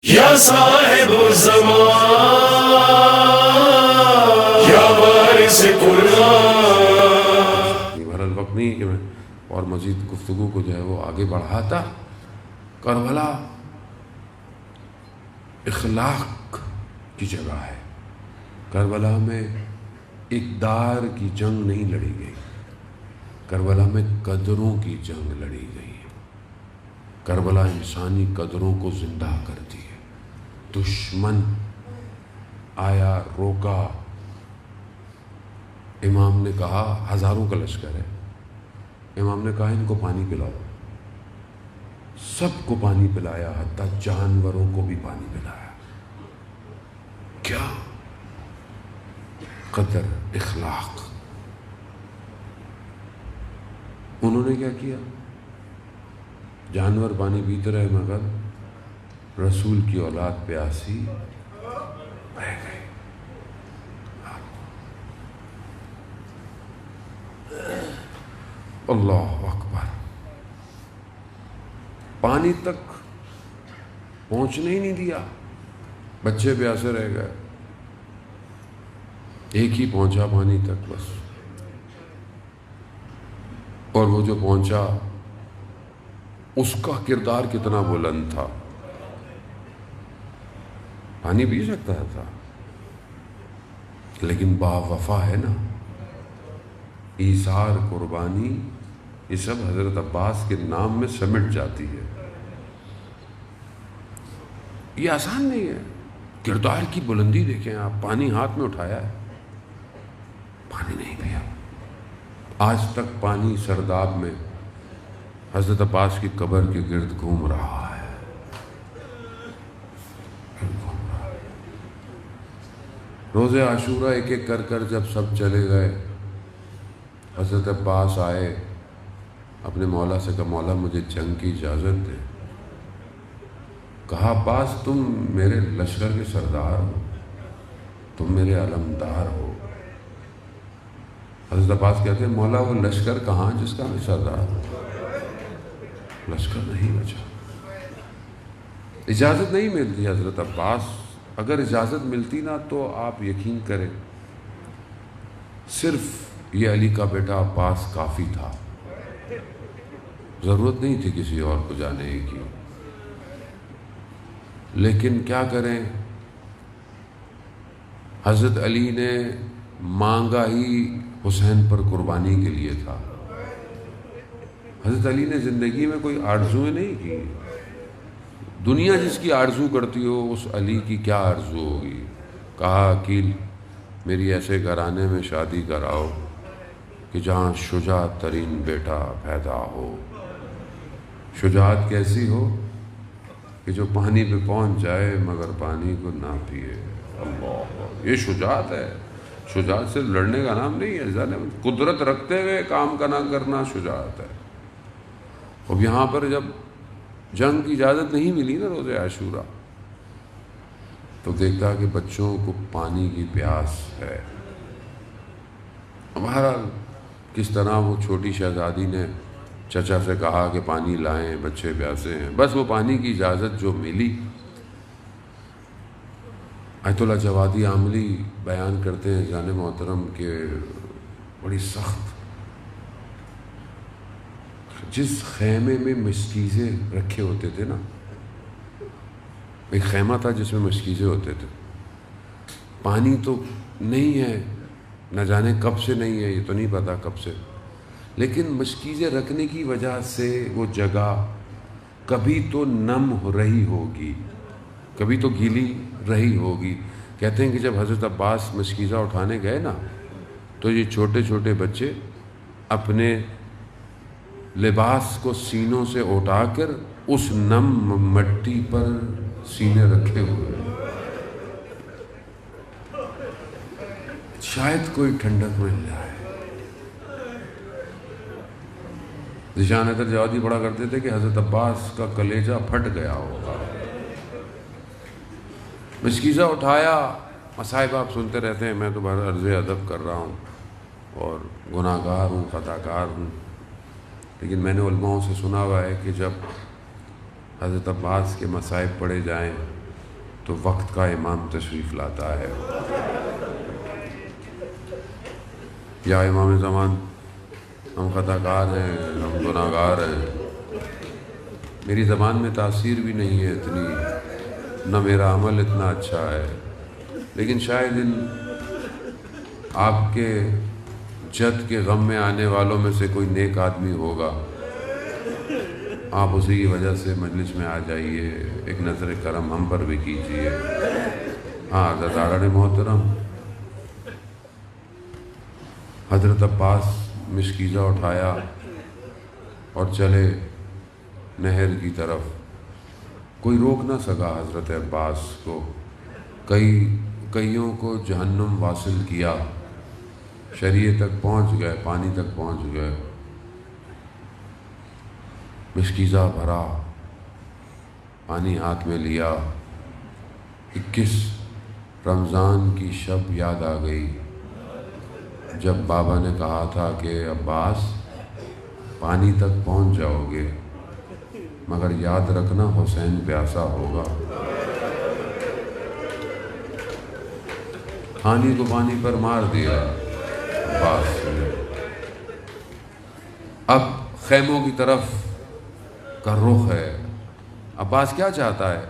یا صاحب الزمان یا وارث قرآن. بہرحال وقت نہیں کہ میں اور مزید گفتگو کو جو ہے وہ آگے بڑھاتا. کربلا اخلاق کی جگہ ہے. کربلا میں اقدار کی جنگ نہیں لڑی گئی، کربلا میں قدروں کی جنگ لڑی گئی. کربلا انسانی قدروں کو زندہ کرتی ہے. دشمن آیا، روکا، امام نے کہا ہزاروں کا لشکر ہے، امام نے کہا ان کو پانی پلاؤ. سب کو پانی پلایا، حتیٰ جانوروں کو بھی پانی پلایا. کیا قدر، اخلاق. انہوں نے کیا کیا؟ جانور پانی پیتے رہے مگر رسول کی اولاد پیاسی رہ گئی. اللہ اکبر. پانی تک پہنچنے ہی نہیں دیا، بچے پیاسے رہ گئے. ایک ہی پہنچا پانی تک بس، اور وہ جو پہنچا اس کا کردار کتنا بلند تھا. پانی پی سکتا تھا لیکن با وفا ہے نا. ایثار، قربانی، یہ سب حضرت عباس کے نام میں سمٹ جاتی ہے. یہ آسان نہیں ہے. کردار کی بلندی دیکھیں آپ. پانی ہاتھ میں اٹھایا ہے، پانی نہیں پیا. آج تک پانی سرداب میں حضرت عباس کی قبر کے گرد گھوم رہا ہے. روز عاشورہ ایک ایک کر کر جب سب چلے گئے، حضرت عباس آئے، اپنے مولا سے کہا مولا مجھے جنگ کی اجازت دے. کہا عباس تم میرے لشکر کے سردار ہو، تم میرے علمدار ہو. حضرت عباس کہتے ہیں مولا وہ لشکر کہاں جس کا میں سردار ہوں؟ لشکر نہیں بچا. اجازت نہیں ملتی حضرت عباس. اگر اجازت ملتی نا تو آپ یقین کریں صرف یہ علی کا بیٹا عباس کافی تھا، ضرورت نہیں تھی کسی اور کو جانے کی. لیکن کیا کریں، حضرت علی نے مانگا ہی حسین پر قربانی کے لیے تھا. حضرت علی نے زندگی میں کوئی آرزویں نہیں کی. دنیا جس کی آرزو کرتی ہو اس علی کی کیا آرزو ہوگی. کہا عقیل میری ایسے گھرانے میں شادی کراؤ کہ جہاں شجاع ترین بیٹا پیدا ہو. شجاعت کیسی ہو کہ جو پانی پہ پہنچ جائے مگر پانی کو نہ پیے. اللہ، یہ شجاعت ہے. شجاعت سے لڑنے کا نام نہیں ہے. قدرت رکھتے ہوئے کام کا نہ کرنا شجاعت ہے. اب یہاں پر جب جنگ کی اجازت نہیں ملی نا روز عاشورہ، تو دیکھتا کہ بچوں کو پانی کی پیاس ہے. ہمارا کس طرح وہ چھوٹی شہزادی نے چچا سے کہا کہ پانی لائیں، بچے پیاسے ہیں. بس وہ پانی کی اجازت جو ملی. آیت اللہ جوادی عاملی بیان کرتے ہیں جان محترم کہ بڑی سخت، جس خیمے میں مشکیزیں رکھے ہوتے تھے نا، ایک خیمہ تھا جس میں مشکیزیں ہوتے تھے. پانی تو نہیں ہے، نہ جانے کب سے نہیں ہے، یہ تو نہیں پتا کب سے، لیکن مشکیزیں رکھنے کی وجہ سے وہ جگہ کبھی تو نم ہو رہی ہوگی، کبھی تو گیلی رہی ہوگی. کہتے ہیں کہ جب حضرت عباس مشکیزہ اٹھانے گئے نا تو یہ چھوٹے چھوٹے بچے اپنے لباس کو سینوں سے اٹھا کر اس نم مٹی پر سینے رکھے ہوئے، شاید کوئی ٹھنڈک مل جائے. ذیشان حیدر جوادی پڑھا کرتے تھے کہ حضرت عباس کا کلیجہ پھٹ گیا ہوگا. مشکیزہ اٹھایا. مصائب آپ سنتے رہتے ہیں، میں تو بہر عرض ادب کر رہا ہوں اور گناہ گار ہوں، خطا کار ہوں، لیکن میں نے علماؤں سے سنا ہوا ہے کہ جب حضرت عباس کے مصائب پڑھے جائیں تو وقت کا امام تشریف لاتا ہے. یا امام زمان ہم خطا کار ہیں، ہم گناہ گار ہیں، میری زبان میں تاثیر بھی نہیں ہے اتنی، نہ میرا عمل اتنا اچھا ہے، لیکن شاید ان آپ کے جد کے غم میں آنے والوں میں سے کوئی نیک آدمی ہوگا، آپ اسی کی وجہ سے مجلس میں آ جائیے، ایک نظر کرم ہم پر بھی کیجیے. ہاں عزیزان محترم، حضرت عباس مشکیزہ اٹھایا اور چلے نہر کی طرف. کوئی روک نہ سکا حضرت عباس کو. کئیوں کو جہنم واصل کیا، شریعہ تک پہنچ گئے، پانی تک پہنچ گئے. مشکیزہ بھرا، پانی ہاتھ میں لیا. 21 رمضان کی شب یاد آ گئی جب بابا نے کہا تھا کہ عباس پانی تک پہنچ جاؤ گے مگر یاد رکھنا حسین پیاسا ہوگا. پانی کو پانی پر مار دیا عباس نے. اب خیموں کی طرف کا رخ ہے. عباس کیا چاہتا ہے؟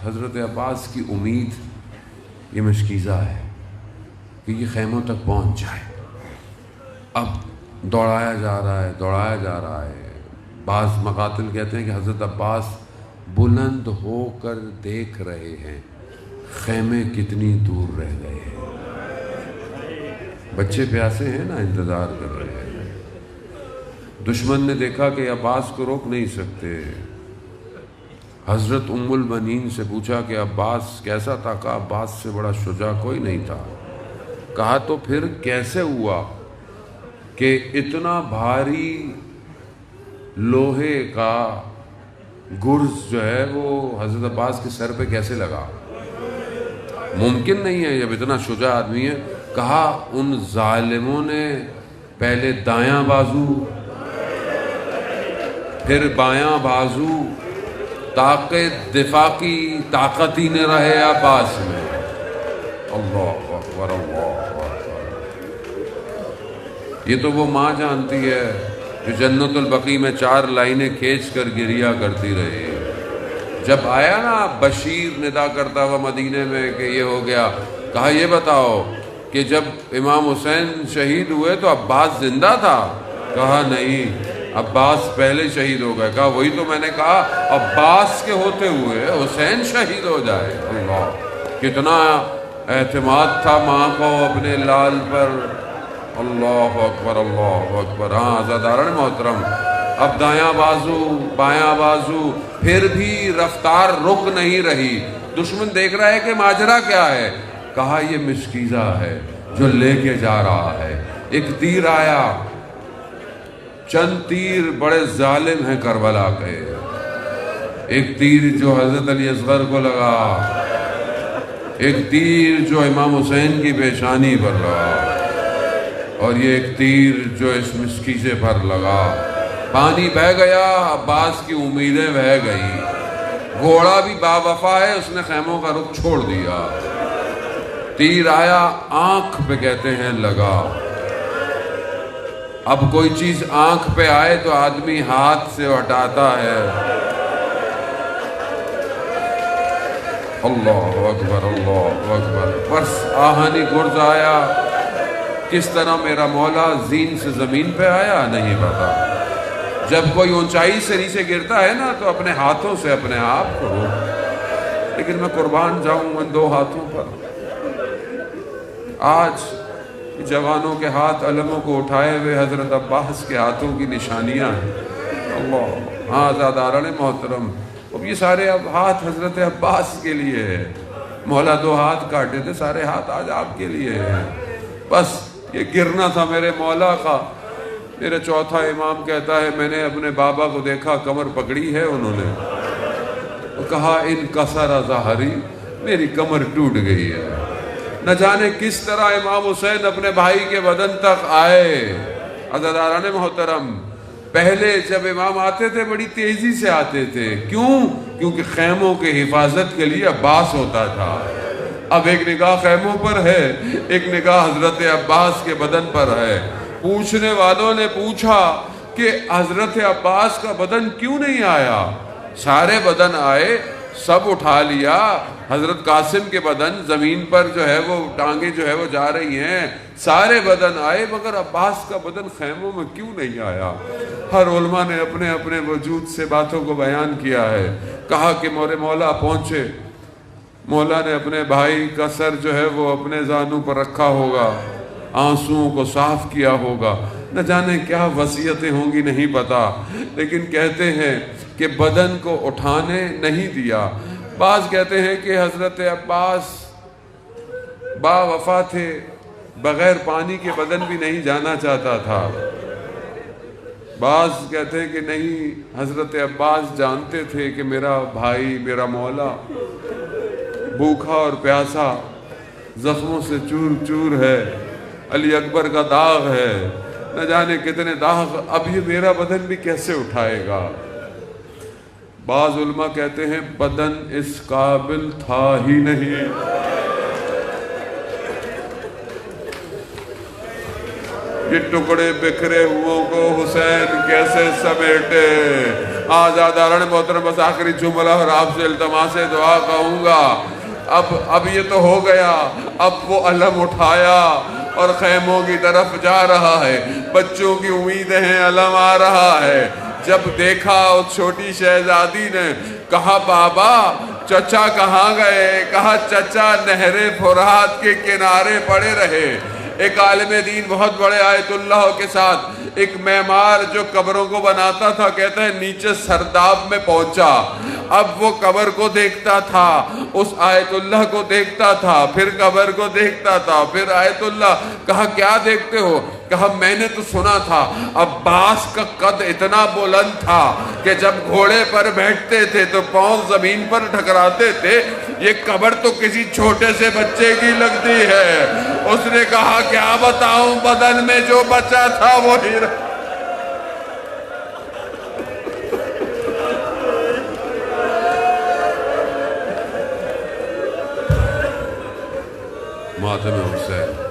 حضرت عباس کی امید یہ مشکیزہ ہے کہ یہ خیموں تک پہنچ جائے. اب دوڑایا جا رہا ہے. بعض مقاتل کہتے ہیں کہ حضرت عباس بلند ہو کر دیکھ رہے ہیں خیمے کتنی دور رہ گئے ہیں. بچے پیاسے ہیں نا، انتظار کر رہے ہیں. دشمن نے دیکھا کہ عباس کو روک نہیں سکتے. حضرت ام البنین سے پوچھا کہ عباس کیسا تھا؟ کہا عباس سے بڑا شجاع کوئی نہیں تھا. کہا تو پھر کیسے ہوا کہ اتنا بھاری لوہے کا گرز جو ہے وہ حضرت عباس کے سر پہ کیسے لگا؟ ممکن نہیں ہے جب اتنا شجاع آدمی ہے. کہا ان ظالموں نے پہلے دایاں بازو پھر بایاں بازو تاکہ دفاع کی طاقت ہی نہ رہے عباس میں. اللہ اکبر اللہ اکبر. یہ تو وہ ماں جانتی ہے جو جنت البقیع میں 4 لائنیں کھینچ کر گریا کرتی رہی. جب آیا نا بشیر ندا کرتا ہوا مدینے میں کہ یہ ہو گیا، کہا یہ بتاؤ کہ جب امام حسین شہید ہوئے تو عباس زندہ تھا؟ کہا نہیں، عباس پہلے شہید ہو گئے. کہا وہی تو میں نے کہا، عباس کے ہوتے ہوئے حسین شہید ہو جائے. اللہ، کتنا اعتماد تھا ماں کو اپنے لال پر. اللہ اکبر اللہ اکبر. ہاں عزیزان محترم، اب دایاں بازو بایاں بازو، پھر بھی رفتار رک نہیں رہی. دشمن دیکھ رہا ہے کہ ماجرا کیا ہے. کہا یہ مشکیزہ ہے جو لے کے جا رہا ہے. ایک تیر آیا. چند تیر بڑے ظالم ہیں کربلا کے. ایک تیر جو حضرت علی اصغر کو لگا، ایک تیر جو امام حسین کی پیشانی پر لگا، اور یہ ایک تیر جو اس مشکیزے پر لگا. پانی بہہ گیا، عباس کی امیدیں بہہ گئی. گھوڑا بھی باوفا ہے، اس نے خیموں کا رخ چھوڑ دیا. تیر آیا، آنکھ پہ کہتے ہیں لگا. اب کوئی چیز آنکھ پہ آئے تو آدمی ہاتھ سے ہٹاتا ہے. اللہ اکبر اللہ اکبر. بس آہنی گرز آیا. کس طرح میرا مولا زین سے زمین پہ آیا نہیں پتا. جب کوئی اونچائی سے نیچے گرتا ہے نا تو اپنے ہاتھوں سے اپنے آپ کو روک. لیکن میں قربان جاؤں ان 2 ہاتھوں پر. آج جوانوں کے ہاتھ علموں کو اٹھائے ہوئے حضرت عباس کے ہاتھوں کی نشانیاں ہیں. اللہ. ہاں عزیزان محترم، اب یہ سارے اب ہاتھ حضرت عباس کے لیے ہے. مولا 2 ہاتھ کاٹے تھے، سارے ہاتھ آج آپ کے لیے ہیں. بس یہ گرنا تھا میرے مولا کا. میرا چوتھا امام کہتا ہے میں نے اپنے بابا کو دیکھا، کمر پکڑی ہے انہوں نے، کہا ان کسر ظہری، میری کمر ٹوٹ گئی ہے. نہ جانے کس طرح امام حسین اپنے بھائی کے بدن تک آئے. عزیزان محترم، پہلے جب امام آتے تھے بڑی تیزی سے آتے تھے. کیوں؟ کیونکہ خیموں کی حفاظت کے لیے عباس ہوتا تھا۔ اب ایک نگاہ خیموں پر ہے، ایک نگاہ حضرت عباس کے بدن پر ہے۔ پوچھنے والوں نے پوچھا کہ حضرت عباس کا بدن کیوں نہیں آیا؟ سارے بدن آئے، سب اٹھا لیا، حضرت قاسم کے بدن زمین پر جو ہے وہ ٹانگیں جو ہے وہ جا رہی ہیں، سارے بدن آئے، مگر عباس کا بدن خیموں میں کیوں نہیں آیا؟ ہر علماء نے اپنے اپنے وجود سے باتوں کو بیان کیا ہے۔ کہا کہ مولا پہنچے، مولا نے اپنے بھائی کا سر جو ہے وہ اپنے زانوں پر رکھا ہوگا، آنسوؤں کو صاف کیا ہوگا، نہ جانے کیا وصیتیں ہوں گی نہیں پتا، لیکن کہتے ہیں کہ بدن کو اٹھانے نہیں دیا۔ بعض کہتے ہیں کہ حضرت عباس با وفا تھے، بغیر پانی کے بدن بھی نہیں جانا چاہتا تھا۔ بعض کہتے ہیں کہ نہیں، حضرت عباس جانتے تھے کہ میرا بھائی، میرا مولا بھوکھا اور پیاسا، زخموں سے چور چور ہے، علی اکبر کا داغ ہے، نہ جانے کتنے داغ، اب یہ میرا بدن بھی کیسے اٹھائے گا؟ بعض علماء کہتے ہیں بدن اس قابل تھا ہی نہیں۔ یہ ٹکڑے بکھرے ہوئوں کو حسین کیسے سمیٹے؟ آزادارن محترم، بس آخری جملہ اور آپ سے التماس دعا کہوں گا، اب یہ تو ہو گیا، اب وہ علم اٹھایا اور خیموں کی طرف جا رہا ہے، بچوں کی امیدیں ہیں، علم آ رہا ہے۔ جب دیکھا اس چھوٹی شہزادی نے، کہا بابا چچا کہاں گئے؟ کہا چچا نہر فرات کے کنارے پڑے رہے۔ ایک عالم دین بہت بڑے آیت اللہ کے ساتھ، ایک معمار جو قبروں کو بناتا تھا، کہتا ہے نیچے سرداب میں پہنچا، اب وہ قبر کو دیکھتا تھا، اس آیت اللہ کو دیکھتا تھا، پھر قبر کو دیکھتا تھا، پھر آیت اللہ۔ کہا کیا دیکھتے ہو؟ کہا میں نے تو سنا تھا عباس کا قد اتنا بلند تھا کہ جب گھوڑے پر بیٹھتے تھے تو پاؤں زمین پر ٹھکراتے تھے، یہ قبر تو کسی چھوٹے سے بچے کی لگتی ہے۔ اس نے کہا کیا بتاؤں، بدن میں جو بچا تھا وہی ماتم حسین۔